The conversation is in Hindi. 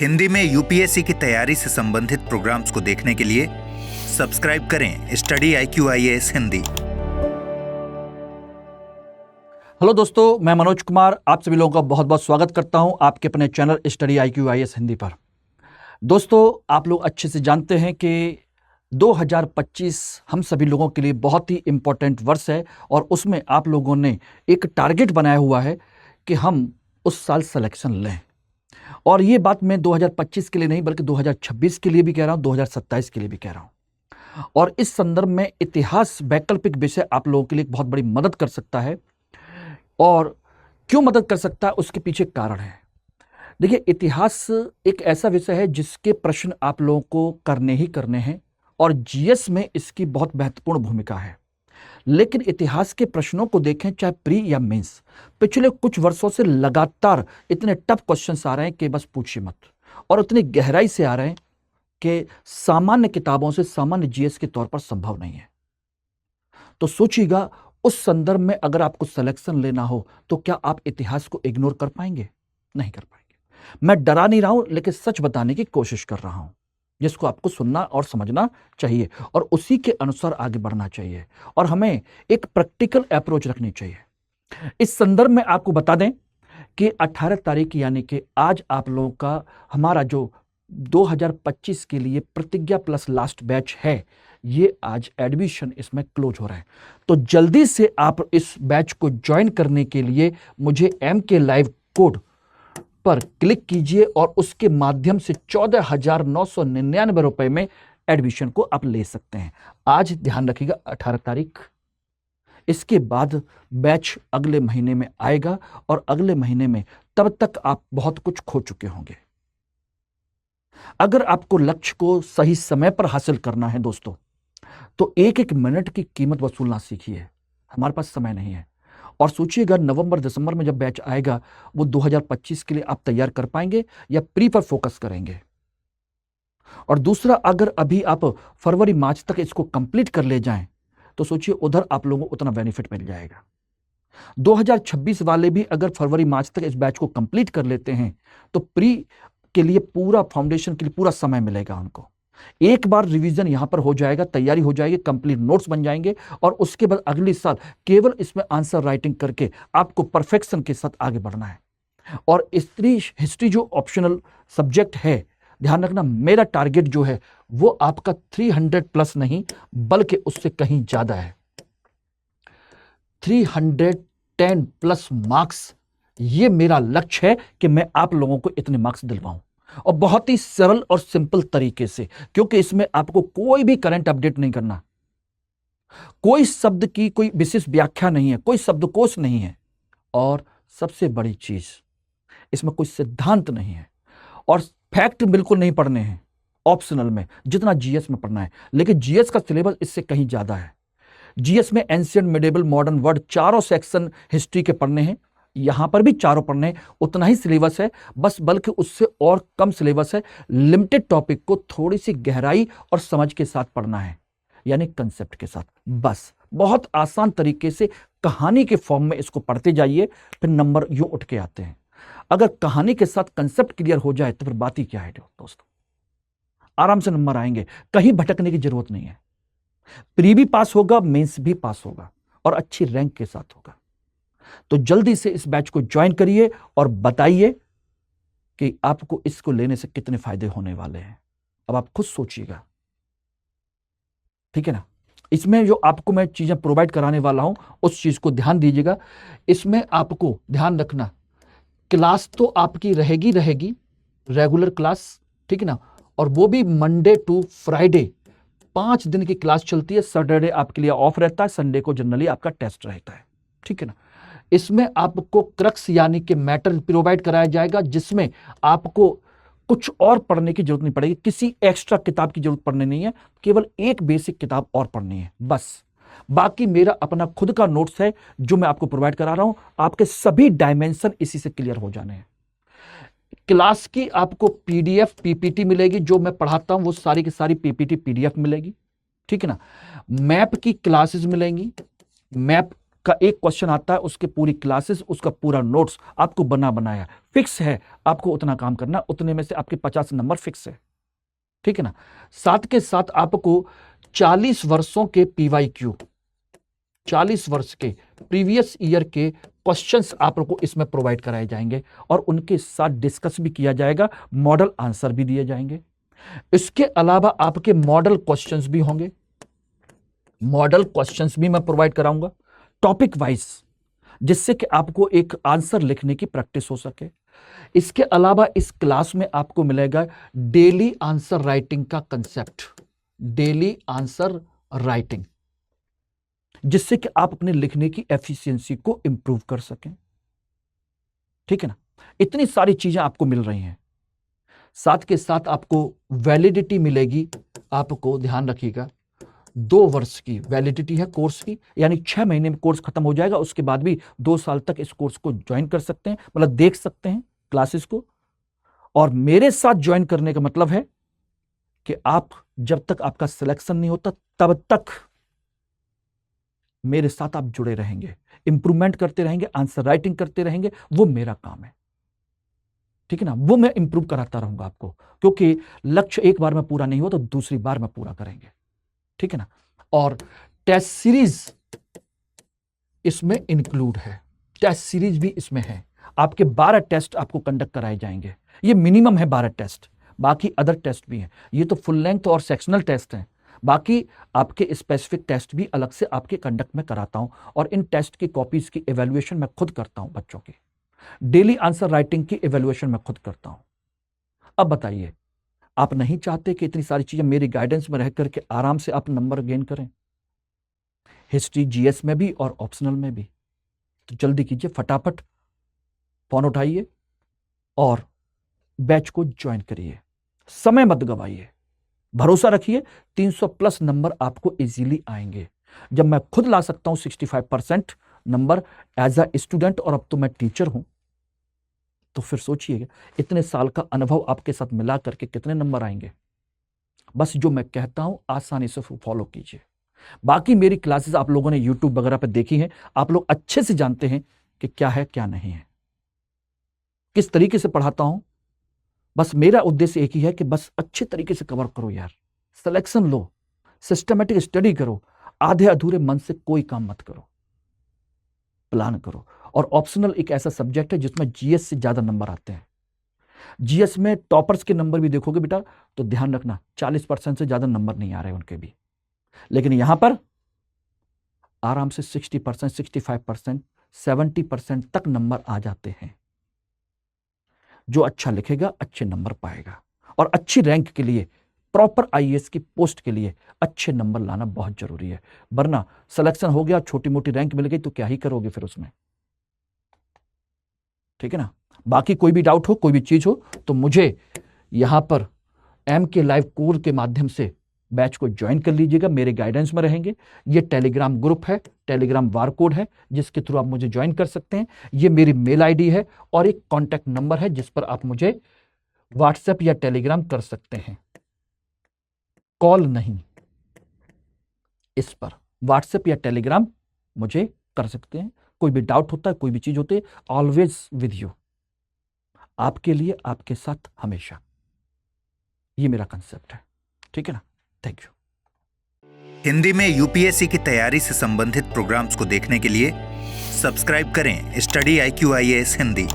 हिंदी में यूपीएससी की तैयारी से संबंधित प्रोग्राम्स को देखने के लिए सब्सक्राइब करें study IQ IAS Hindi. Hello दोस्तों, मैं मनोज कुमार आप सभी लोगों का बहुत बहुत स्वागत करता हूं आपके अपने channel study IQ IAS Hindi पर। दोस्तों, आप लोग अच्छे से जानते हैं कि 2025 हम सभी लोगों के लिए बहुत ही इम्पोर्टेंट वर्ष है और उसमें आप लोगों ने एक टारगेट बनाया हुआ है कि हम उस साल सिलेक्शन लें। और ये बात मैं 2025 के लिए नहीं बल्कि 2026 के लिए भी कह रहा हूँ, 2027 के लिए भी कह रहा हूँ। और इस संदर्भ में इतिहास वैकल्पिक विषय आप लोगों के लिए एक बहुत बड़ी मदद कर सकता है। और क्यों मदद कर सकता है, उसके पीछे कारण है। देखिए, इतिहास एक ऐसा विषय है जिसके प्रश्न आप लोगों को करने ही करने हैं और जीएस में इसकी बहुत महत्वपूर्ण भूमिका है। लेकिन इतिहास के प्रश्नों को देखें, चाहे प्री या मेंस, पिछले कुछ वर्षों से लगातार इतने टफ क्वेश्चंस आ रहे हैं कि बस पूछिए मत, और उतनी गहराई से आ रहे हैं कि सामान्य किताबों से सामान्य जीएस के तौर पर संभव नहीं है। तो सोचिएगा, उस संदर्भ में अगर आपको सिलेक्शन लेना हो तो क्या आप इतिहास को इग्नोर कर पाएंगे? नहीं कर पाएंगे। मैं डरा नहीं रहा हूं, लेकिन सच बताने की कोशिश कर रहा हूं, जिसको आपको सुनना और समझना चाहिए और उसी के अनुसार आगे बढ़ना चाहिए और हमें एक प्रैक्टिकल अप्रोच रखनी चाहिए। इस संदर्भ में आपको बता दें कि 18 तारीख यानी कि आज आप लोगों का हमारा जो 2025 के लिए प्रतिज्ञा प्लस लास्ट बैच है, ये आज एडमिशन इसमें क्लोज हो रहा है। तो जल्दी से आप इस बैच को ज्वाइन करने के लिए मुझे MK लाइव कोड पर क्लिक कीजिए और उसके माध्यम से 14,999 रुपए में एडमिशन को आप ले सकते हैं। आज ध्यान रखिएगा, 18 तारीख। इसके बाद बैच अगले महीने में आएगा और अगले महीने में तब तक आप बहुत कुछ खो चुके होंगे। अगर आपको लक्ष्य को सही समय पर हासिल करना है दोस्तों, तो एक एक मिनट की कीमत वसूलना सीखिए। हमारे पास समय नहीं है। और सोचिएगा, नवंबर दिसंबर में जब बैच आएगा, वो 2025 के लिए आप तैयार कर पाएंगे या प्री पर फोकस करेंगे? और दूसरा, अगर अभी आप फरवरी मार्च तक इसको कंप्लीट कर ले जाएं, तो सोचिए उधर आप लोगों को उतना बेनिफिट मिल जाएगा। 2026 वाले भी अगर फरवरी मार्च तक इस बैच को कंप्लीट कर लेते हैं तो प्री के लिए पूरा फाउंडेशन के लिए पूरा समय मिलेगा उनको। एक बार रिवीजन यहां पर हो जाएगा, तैयारी हो जाएगी, कंप्लीट नोट्स बन जाएंगे और उसके बाद अगले साल केवल इसमें आंसर राइटिंग करके आपको परफेक्शन के साथ आगे बढ़ना है। और हिस्ट्री जो ऑप्शनल सब्जेक्ट है, ध्यान रखना, मेरा टारगेट जो है वो आपका 300 प्लस नहीं बल्कि उससे कहीं ज्यादा है। 310 प्लस मार्क्स, ये मेरा लक्ष्य है कि मैं आप लोगों को इतने मार्क्स दिलवाऊं, और बहुत ही सरल और सिंपल तरीके से, क्योंकि इसमें आपको कोई भी करंट अपडेट नहीं करना, कोई शब्द की कोई विशेष व्याख्या नहीं है, कोई शब्दकोश नहीं है, और सबसे बड़ी चीज, इसमें कोई सिद्धांत नहीं है और फैक्ट बिल्कुल नहीं पढ़ने हैं ऑप्शनल में, जितना जीएस में पढ़ना है। लेकिन जीएस का सिलेबस इससे कहीं ज्यादा है। जीएस में एंशिएंट, मिडिवल, मॉडर्न, वर्ड, चारों सेक्शन हिस्ट्री के पढ़ने हैं। यहां पर भी चारों पढ़ने हैं, उतना ही सिलेबस है, बस बल्कि उससे और कम सिलेबस है। लिमिटेड टॉपिक को थोड़ी सी गहराई और समझ के साथ पढ़ना है, यानी कंसेप्ट के साथ। बस बहुत आसान तरीके से कहानी के फॉर्म में इसको पढ़ते जाइए, फिर नंबर यूं उठ के आते हैं। अगर कहानी के साथ कंसेप्ट क्लियर हो जाए तो फिर बात ही क्या है दोस्तों, आराम से नंबर आएंगे, कहीं भटकने की जरूरत नहीं है। प्री भी पास होगा, मेंस भी पास होगा और अच्छी रैंक के साथ होगा। तो जल्दी से इस बैच को ज्वाइन करिए और बताइए कि आपको इसको लेने से कितने फायदे होने वाले हैं। अब आप खुद सोचिएगा, ठीक है ना। इसमें जो आपको मैं चीजें प्रोवाइड कराने वाला हूं, उस चीज को ध्यान दीजिएगा। इसमें आपको ध्यान रखना, क्लास तो आपकी रहेगी रेगुलर क्लास, ठीक है ना, और वो भी मंडे टू फ्राइडे 5 दिन की क्लास चलती है। सैटरडे आपके लिए ऑफ रहता है, संडे को जनरली आपका टेस्ट रहता है, ठीक है ना। इसमें आपको क्रक्स यानी कि मैटर प्रोवाइड कराया जाएगा, जिसमें आपको कुछ और पढ़ने की जरूरत नहीं पड़ेगी, किसी एक्स्ट्रा किताब की जरूरत पड़ने नहीं है, केवल एक बेसिक किताब और पढ़नी है बस। बाकी मेरा अपना खुद का नोट्स है जो मैं आपको प्रोवाइड करा रहा हूं, आपके सभी डायमेंशन इसी से क्लियर हो जाने हैं। क्लास की आपको PDF PPT मिलेगी, जो मैं पढ़ाता हूं वो सारी की सारी PPT PDF मिलेगी, ठीक है ना। मैप की क्लासेस मिलेंगी, मैप का एक क्वेश्चन आता है, उसके पूरी क्लासेस, उसका पूरा नोट्स आपको बनाया फिक्स है, आपको उतना काम करना, उतने में से आपके 50 नंबर फिक्स है, ठीक है ना। साथ के साथ आपको 40 वर्षों के PYQ, 40 वर्ष के प्रीवियस ईयर के क्वेश्चंस आपको इसमें प्रोवाइड कराए जाएंगे और उनके साथ डिस्कस भी किया जाएगा, मॉडल आंसर भी दिए जाएंगे। इसके अलावा आपके मॉडल क्वेश्चंस भी होंगे, मॉडल क्वेश्चंस भी मैं प्रोवाइड कराऊंगा टॉपिक वाइज, जिससे कि आपको एक आंसर लिखने की प्रैक्टिस हो सके। इसके अलावा इस क्लास में आपको मिलेगा डेली आंसर राइटिंग का कंसेप्ट, डेली आंसर राइटिंग, जिससे कि आप अपने लिखने की एफिशिएंसी को इंप्रूव कर सकें, ठीक है ना। इतनी सारी चीजें आपको मिल रही हैं। साथ के साथ आपको वैलिडिटी मिलेगी, आपको ध्यान रखिएगा 2 वर्ष की वैलिडिटी है कोर्स की, यानी 6 महीने में कोर्स खत्म हो जाएगा, उसके बाद भी 2 साल तक इस कोर्स को ज्वाइन कर सकते हैं, मतलब देख सकते हैं क्लासेस को। और मेरे साथ ज्वाइन करने का मतलब है कि आप जब तक आपका सिलेक्शन नहीं होता तब तक मेरे साथ आप जुड़े रहेंगे, इंप्रूवमेंट करते रहेंगे, आंसर राइटिंग करते रहेंगे, वो मेरा काम है, ठीक है ना। वो मैं इंप्रूव कराता रहूंगा आपको, क्योंकि लक्ष्य एक बार में पूरा नहीं हुआ तो दूसरी बार में पूरा करेंगे, ठीक है ना। और टेस्ट सीरीज इसमें इंक्लूड है, टेस्ट सीरीज भी इसमें है। आपके 12 टेस्ट आपको कंडक्ट कराए जाएंगे, ये मिनिमम है 12 टेस्ट, बाकी अदर टेस्ट भी हैं। ये तो फुल लेंथ और सेक्शनल टेस्ट हैं, बाकी आपके स्पेसिफिक टेस्ट भी अलग से आपके कंडक्ट में कराता हूं, और इन टेस्ट की कॉपीज की इवैल्यूएशन मैं खुद करता हूं, बच्चों की डेली आंसर राइटिंग की इवैल्यूएशन मैं खुद करता हूं। अब बताइए, आप नहीं चाहते कि इतनी सारी चीजें मेरी गाइडेंस में रह करके आराम से आप नंबर गेन करें, हिस्ट्री GS में भी और ऑप्शनल में भी? तो जल्दी कीजिए, फटाफट फोन उठाइए और बैच को ज्वाइन करिए, समय मत गवाइए, भरोसा रखिए 300+ नंबर आपको इजीली आएंगे। जब मैं खुद ला सकता हूं 65% नंबर एज अ स्टूडेंट, और अब तो मैं टीचर हूं, तो फिर सोचिएगा इतने साल का अनुभव आपके साथ मिला करके कितने नंबर आएंगे। बस जो मैं कहता हूं आसानी से फॉलो कीजिए। बाकी मेरी क्लासेस आप लोगों ने यूट्यूब वगैरह पर देखी हैं, आप लोग अच्छे से जानते हैं कि क्या है क्या नहीं है, किस तरीके से पढ़ाता हूं। बस मेरा उद्देश्य एक ही है कि बस अच्छे तरीके से कवर करो यार, सिलेक्शन लो, सिस्टमेटिक स्टडी करो, आधे अधूरे मन से कोई काम मत करो, प्लान करो। और ऑप्शनल एक ऐसा सब्जेक्ट है जिसमें GS से ज्यादा नंबर आते हैं। GS में टॉपर्स के नंबर भी देखोगे बेटा तो ध्यान रखना 40% से ज्यादा नंबर नहीं आ रहे उनके भी, लेकिन यहां पर आराम से 60%, 65%, 70% तक नंबर आ जाते हैं। जो अच्छा लिखेगा अच्छे नंबर पाएगा, और अच्छी रैंक के लिए, प्रॉपर IAS की पोस्ट के लिए अच्छे नंबर लाना बहुत जरूरी है, वरना सिलेक्शन हो गया, छोटी मोटी रैंक मिल गई तो क्या ही करोगे फिर उसमें, ठीक है ना। बाकी कोई भी डाउट हो, कोई भी चीज हो, तो मुझे यहां पर MK लाइव कोर के माध्यम से बैच को ज्वाइन कर लीजिएगा, मेरे गाइडेंस में रहेंगे। ये टेलीग्राम ग्रुप है, टेलीग्राम वार कोड है, जिसके थ्रू आप मुझे ज्वाइन कर सकते हैं। ये मेरी मेल ID है और एक कॉन्टैक्ट नंबर है जिस पर आप मुझे व्हाट्सएप या टेलीग्राम कर सकते हैं, कॉल नहीं, इस पर व्हाट्सएप या टेलीग्राम मुझे कर सकते हैं। कोई भी डाउट होता है, कोई भी चीज होती है, ऑलवेज विद यू, आपके लिए, आपके साथ हमेशा, ये मेरा कंसेप्ट है, ठीक है ना। Thank you. हिंदी में UPSC की तैयारी से संबंधित प्रोग्राम्स को देखने के लिए सब्सक्राइब करें स्टडी IQ IAS हिंदी।